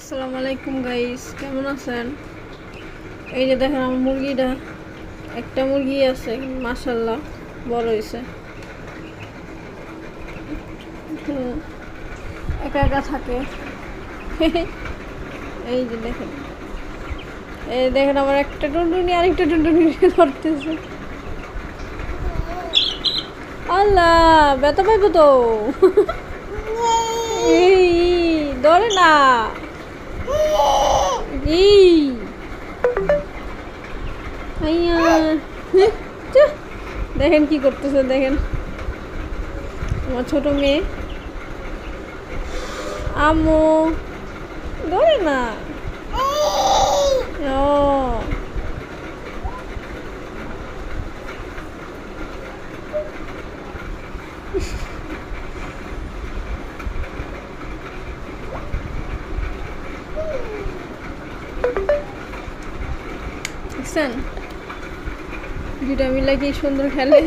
আসসালামু আলাইকুম গাইস, কেমন আছেন? এই যে দেখেন আমার মুরগিটা, একটা মুরগি আছে মাশাআল্লাহ, বড় হয়েছে। একা একা থাকে। এই যে দেখেন, এই দেখেন আমার একটা টুনটুনি আরেকটা টুনটুনি ধরতেছে। আল্লাহ, ব্যথা পাইব তো। এই ধরে না। এই আইয়া, দেখেন কি করতেছে, দেখেন আমার ছোট মেয়ে। আম্মু ধরে না। ও দেখছেন, দুটা মিলে কি সুন্দর খেলে।